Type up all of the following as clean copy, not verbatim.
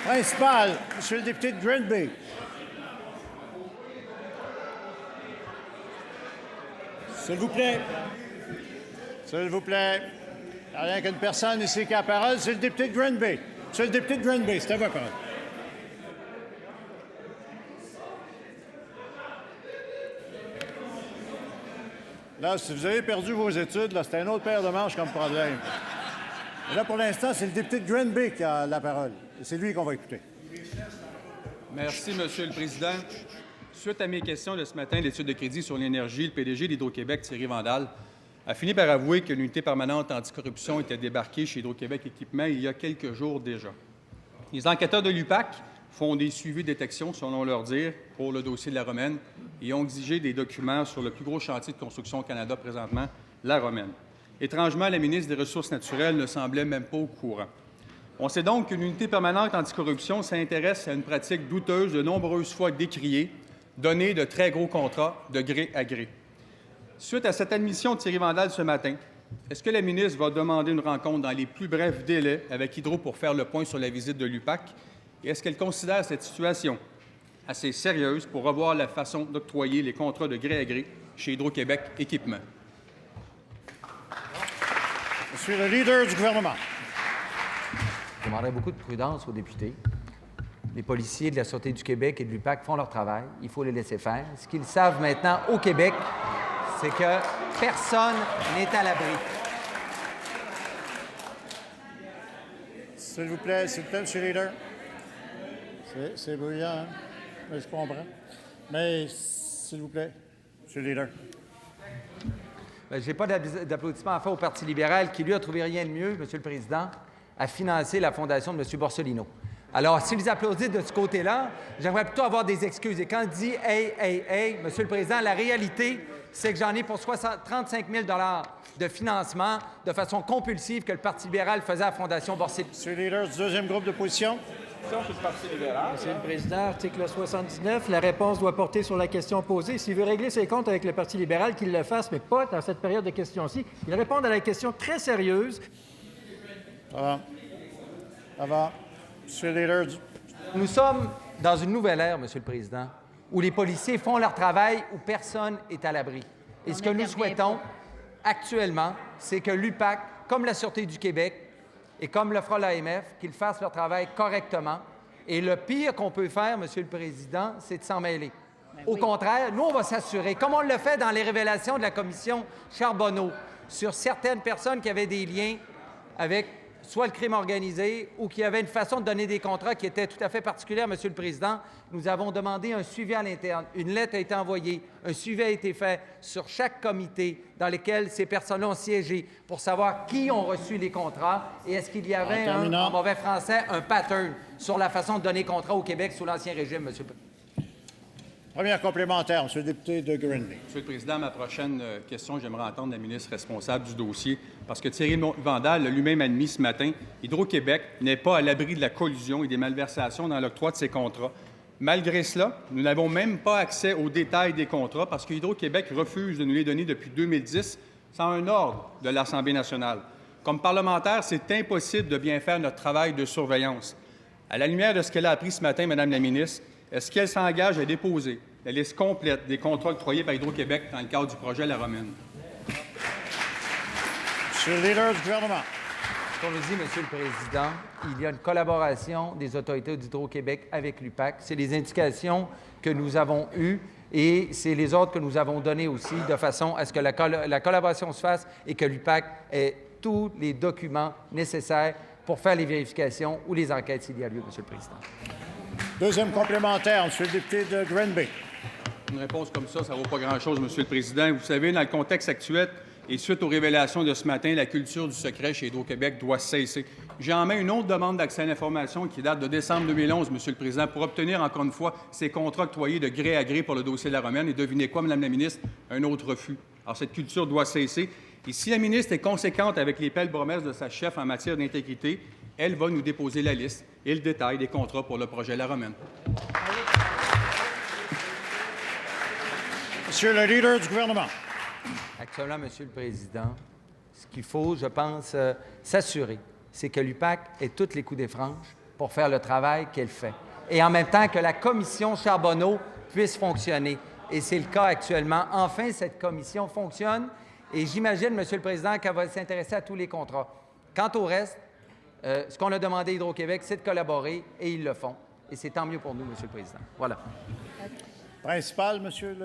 Principal, Monsieur le député de Granby. S'il vous plaît. S'il vous plaît. Il n'y a rien qu'une personne ici qui a la parole, c'est le député de Granby. Monsieur le député de Granby, c'est à votre parole. Là, si vous avez perdu vos études, là, c'est un autre paire de manches comme problème. Et là, pour l'instant, c'est le député de Granby qui a la parole. Et c'est lui qu'on va écouter. Merci, Monsieur le Président. Suite à mes questions de ce matin, l'étude de crédit sur l'énergie, le PDG d'Hydro-Québec, Thierry Vandal, a fini par avouer que l'unité permanente anticorruption était débarquée chez Hydro-Québec Équipement il y a quelques jours déjà. Les enquêteurs de l'UPAC font des suivis de détection, selon leur dire, pour le dossier de la Romaine et ont exigé des documents sur le plus gros chantier de construction au Canada présentement, la Romaine. Étrangement, la ministre des Ressources naturelles ne semblait même pas au courant. On sait donc qu'une unité permanente anticorruption s'intéresse à une pratique douteuse de nombreuses fois décriée, donner de très gros contrats de gré à gré. Suite à cette admission de Thierry Vandal ce matin, est-ce que la ministre va demander une rencontre dans les plus brefs délais avec Hydro pour faire le point sur la visite de l'UPAC? Et est-ce qu'elle considère cette situation assez sérieuse pour revoir la façon d'octroyer les contrats de gré à gré chez Hydro-Québec Équipement? Monsieur le leader du gouvernement. Je demanderais beaucoup de prudence aux députés. Les policiers de la Sûreté du Québec et de l'UPAC font leur travail. Il faut les laisser faire. Ce qu'ils savent maintenant au Québec, c'est que personne n'est à l'abri. S'il vous plaît, Monsieur le leader. C'est bruyant, hein? Mais je comprends. Mais, s'il vous plaît, Monsieur le leader. Je n'ai pas d'applaudissements à faire au Parti libéral qui, lui, a trouvé rien de mieux, Monsieur le Président, à financer la fondation de M. Borsellino. Alors, s'ils applaudissent de ce côté-là, j'aimerais plutôt avoir des excuses. Et quand il dit « hey », Monsieur le Président, la réalité, c'est que j'en ai pour 35 000 de financement de façon compulsive que le Parti libéral faisait à la Fondation Borsellino. Monsieur le leader du deuxième groupe d'opposition. Monsieur le Président, article 79, la réponse doit porter sur la question posée. S'il veut régler ses comptes avec le Parti libéral, qu'il le fasse, mais pas dans cette période de questions-ci. Il répond à la question très sérieuse. Ça va. Ça va. Monsieur le leader du... Nous sommes dans une nouvelle ère, Monsieur le Président, où les policiers font leur travail, où personne n'est à l'abri. Et ce que nous souhaitons actuellement, c'est que l'UPAC, comme la Sûreté du Québec et comme le fera l'AMF, qu'ils fassent leur travail correctement. Et le pire qu'on peut faire, Monsieur le Président, c'est de s'en mêler. Au contraire, nous, on va s'assurer, comme on le fait dans les révélations de la commission Charbonneau, sur certaines personnes qui avaient des liens avec soit le crime organisé ou qui avaient une façon de donner des contrats qui était tout à fait particulière, Monsieur le Président. Nous avons demandé un suivi à l'interne. Une lettre a été envoyée, un suivi a été fait sur chaque comité dans lequel ces personnes-là ont siégé pour savoir qui ont reçu les contrats et est-ce qu'il y avait, en mauvais français, un pattern sur la façon de donner contrat au Québec sous l'Ancien Régime, Monsieur le Président. Première complémentaire, Monsieur le député de Granby. Monsieur le Président, ma prochaine question, j'aimerais entendre la ministre responsable du dossier, parce que Thierry Vandal l'a lui-même admis ce matin, Hydro-Québec n'est pas à l'abri de la collusion et des malversations dans l'octroi de ses contrats. Malgré cela, nous n'avons même pas accès aux détails des contrats parce que Hydro-Québec refuse de nous les donner depuis 2010 sans un ordre de l'Assemblée nationale. Comme parlementaire, c'est impossible de bien faire notre travail de surveillance. À la lumière de ce qu'elle a appris ce matin, Madame la ministre, est-ce qu'elle s'engage à déposer la liste complète des contrats octroyés par Hydro-Québec dans le cadre du projet La Romaine? Monsieur le leader du gouvernement. Comme le dit, Monsieur le Président, il y a une collaboration des autorités d'Hydro-Québec avec l'UPAC. C'est les indications que nous avons eues et c'est les ordres que nous avons donnés aussi de façon à ce que la collaboration se fasse et que l'UPAC ait tous les documents nécessaires pour faire les vérifications ou les enquêtes s'il y a lieu, Monsieur le Président. Deuxième complémentaire, Monsieur le député de Granby. Une réponse comme ça ne vaut pas grand-chose, Monsieur le Président. Vous savez, dans le contexte actuel et suite aux révélations de ce matin, la culture du secret chez Hydro-Québec doit cesser. J'ai en main une autre demande d'accès à l'information qui date de décembre 2011, Monsieur le Président, pour obtenir encore une fois ces contrats octroyés de gré à gré pour le dossier de la Romaine. Et devinez quoi, Madame la ministre? Un autre refus. Alors, cette culture doit cesser. Et si la ministre est conséquente avec les belles promesses de sa chef en matière d'intégrité, elle va nous déposer la liste et le détail des contrats pour le projet La Romaine. Monsieur le leader du gouvernement. Actuellement, Monsieur le Président, ce qu'il faut, je pense, s'assurer, c'est que l'UPAC ait toutes les coups des franges pour faire le travail qu'elle fait. Et en même temps que la commission Charbonneau puisse fonctionner. Et c'est le cas actuellement. Enfin, cette commission fonctionne et j'imagine, Monsieur le Président, qu'elle va s'intéresser à tous les contrats. Quant au reste, ce qu'on a demandé à Hydro-Québec, c'est de collaborer et ils le font. Et c'est tant mieux pour nous, Monsieur le Président. Voilà. Principal, monsieur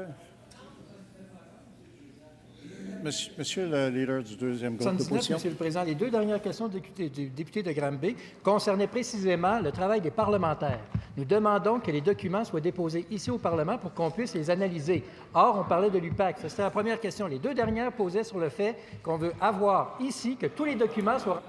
le leader du deuxième groupe 79, d'opposition. Monsieur le Président, les deux dernières questions du député de Granby concernaient précisément le travail des parlementaires. Nous demandons que les documents soient déposés ici au Parlement pour qu'on puisse les analyser. Or, on parlait de l'UPAC. C'était la première question. Les deux dernières posaient sur le fait qu'on veut avoir ici que tous les documents soient